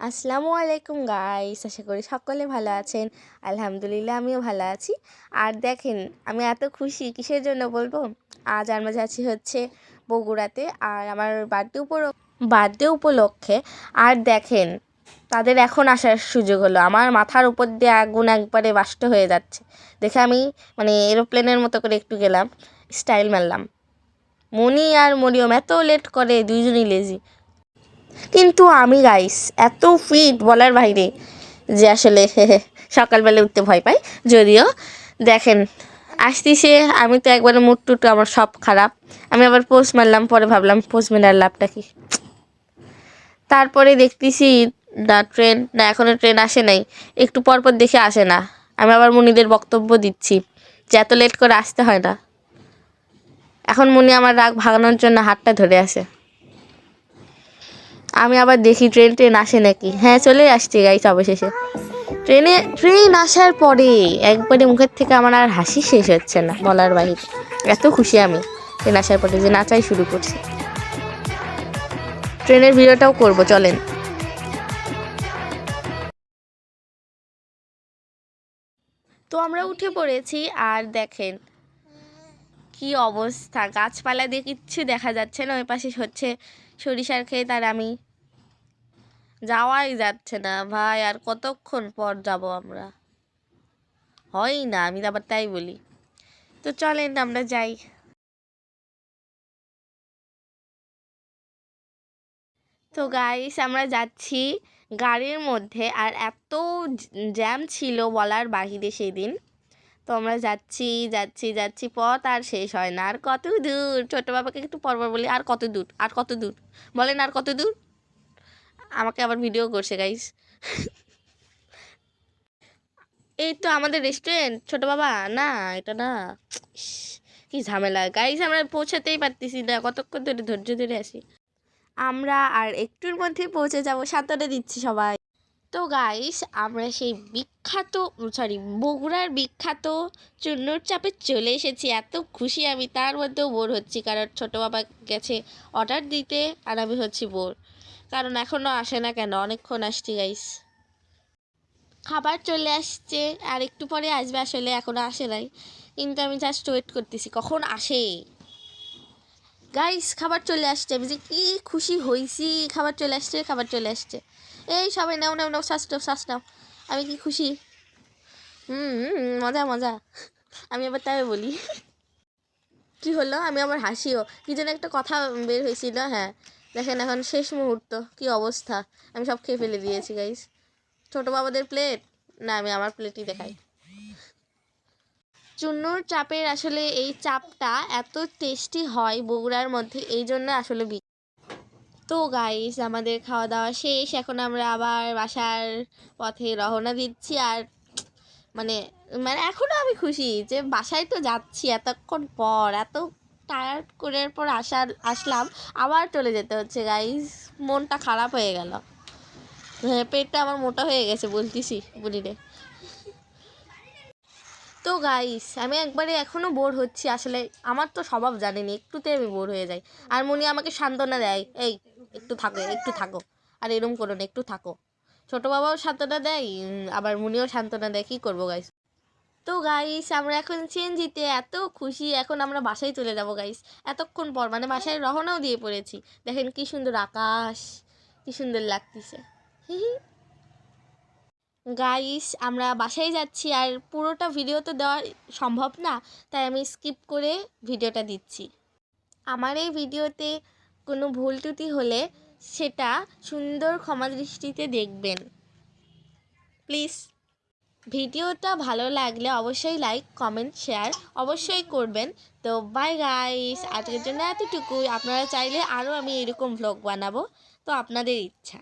আসসালামু আলাইকুম গাইস, আশা করি সকলে ভালো আছেন। আলহামদুলিল্লাহ আমিও ভালো আছি। আর দেখেন, আমি এত খুশি কিসের জন্য বলবো। আজ আমরা যাচ্ছি হচ্ছে বগুড়াতে, আর আমার বার্থডে উপলক্ষে। আর দেখেন, তাদের এখন আসার সুযোগ হলো। আমার মাথার উপর দিয়ে আগুন একবারে বাষ্প হয়ে যাচ্ছে দেখে আমি এরোপ্লেনের মতো করে একটু গেলাম, স্টাইল মারলাম। মনি আর মরিয়ম এত লেট করে, দুইজনই লেজি। কিন্তু আমি গাইস এত ফিট বলার বাইরে, যে আসলে সকালবেলা উঠতে ভয় পাই। যদিও দেখেন আসতেছে, আমি তো একবারে মুড টুট আমার সব খারাপ। আমি আবার পোস্ট মারলাম, পরে ভাবলাম পোস্ট মেরার লাভটা কি। তারপরে দেখতেছি না ট্রেন, না এখনও ট্রেন আসে নাই। একটু পরপর দেখে আসে না। আমি আবার মুনিদের বক্তব্য দিচ্ছি যে এত লেট করে আসতে হয় না। এখন মুনি আমার রাগ ভাগানোর জন্য হাতটা ধরে আসে। আমি আবার দেখি ট্রেন আসে নাকি। হ্যাঁ, চলে আসছে গাইস অবশেষে। ট্রেন আসার পরে একবারে মুখের থেকে আমার আর হাসি শেষ হচ্ছে না বলার বাহিরে। এত খুশি আমি ট্রেন আসার পরে যে নাচাই শুরু করছি। ট্রেনের ভিডিওটাও করব, চলেন। তো আমরা উঠে পড়েছি, আর দেখেন কি অবস্থা, গাছপালা দিয়ে কিচ্ছু দেখা যাচ্ছে না। ওই পাশে হচ্ছে সরিষার ক্ষেত, আর আমি যাওয়াই যাচ্ছে না ভাই। আর কতক্ষণ পর যাব আমরা, হয় না, আমি আবার তাই বলি। তো চলেন আমরা যাই। তো গাইস আমরা যাচ্ছি গাড়ির মধ্যে, আর এত জ্যাম ছিল বলার বাহিরে সেদিন। তো আমরা যাচ্ছি যাচ্ছি যাচ্ছি, পথ আর শেষ হয় না। আর কত দূর, ছোটো বাবাকে একটু পরপর বলি, আর কত দূর, আর কত দূর বলেন, আর কত দূর। আমাকে আবার ভিডিও করছে গাইস। এই তো আমাদের রেস্টুরেন্ট, ছোটো বাবা না, এটা না। ইস, কি ঝামেলা গাইস, আমরা পৌঁছাতেই পারতেছি না, কতক্ষণ ধরে ধৈর্য ধরে আসি। আমরা আর একটুর মধ্যে পৌঁছে যাব, সাঁতারে দিচ্ছি সবাই। তো গাইস আমরা সেই বিখ্যাত, বগুড়ার বিখ্যাত চুন্নুর চাপে চলে এসেছি। এত খুশি আমি, তার মধ্যেও বোর হচ্ছি, কারণ ছোটো বাবা গেছে অর্ডার দিতে, আর আমি হচ্ছি বোর, কারণ এখনও আসে না কেন। অনেকক্ষণ আসছি গাইস, খাবার চলে আসছে, আর একটু পরে আসবে, আসলে এখনও আসে নাই, কিন্তু আমি জাস্ট ওয়েট করতেছি কখন আসে। গাইস খাবার চলে আসছে, আমি যে কি খুশি হয়েছি। খাবার চলে আসছে, খাবার চলে আসছে। এই সবাই নাও নাও নাও, শ্বাস নাও। আমি কি খুশি। মজা মজা। আমি আবার তাই বলি। কি হলো, আমি আবার হাসিও, কি যেন একটা কথা বের হয়েছিল। হ্যাঁ দেখেন, এখন শেষ মুহূর্ত, কি অবস্থা। আমি সব খেয়ে ফেলে দিয়েছি গাইস। ছোটো বাবাদের প্লেট না, আমি আমার প্লেটই দেখাই। চুন্নুর চাপের আসলে এই চাপটা এত টেস্টি হয় বগুড়ার মধ্যে, এই জন্য আসলে। তো গাইস আমাদের খাওয়া দাওয়া শেষ, এখন আমরা আবার বাসার পথে রওনা দিচ্ছি। আর মানে মানে এখনও আমি খুশি যে বাসায় তো যাচ্ছি এতক্ষণ পর, এত টায়ার্ড করে পর আসলাম, আবার চলে যেতে হচ্ছে গাইস। মনটা খারাপ হয়ে গেল। হ্যাঁ, পেটটা আমার মোটা হয়ে গেছে বলতেছি বুড়িরে। তো গাইস আমি একবারে এখনও বোর হচ্ছি আসলে। আমার তো স্বভাব জানেনি, একটুতে আমি বোর হয়ে যাই। আর মনি আমাকে সান্ত্বনা দেয়, এই একটু থাকো একটু থাকো, আর এরম করো না, একটু থাকো। ছোটো বাবাও সান্ত্বনা দেয়, আবার মুনিও সান্ত্বনা দেয়। কী করবো গাইস। তো গাইস আমরা এখন চেঞ্জিতে এত খুশি, এখন আমরা বাসায় চলে যাব গাইস। এতক্ষণ পর বাসায় রওনাও দিয়ে পড়েছি। দেখেন কি সুন্দর আকাশ, কি সুন্দর লাগতেছে। গাইস আমরা বাসায় যাচ্ছি, আর পুরোটা ভিডিও তো দেওয়া সম্ভব না, তাই আমি স্কিপ করে ভিডিওটা দিচ্ছি। আমার এই ভিডিওতে কোনো ভুল ত্রুটি হলে সেটা সুন্দর ক্ষমা দৃষ্টিতে দেখবেন প্লিজ। ভিডিওটা ভালো লাগলে অবশ্যই লাইক কমেন্ট শেয়ার অবশ্যই করবেন। তো বাই গাইস, আজকের জন্য এতটুকুই। আপনারা চাইলে আরও আমি এরকম ভ্লগ বানাবো, তো আপনাদের ইচ্ছা।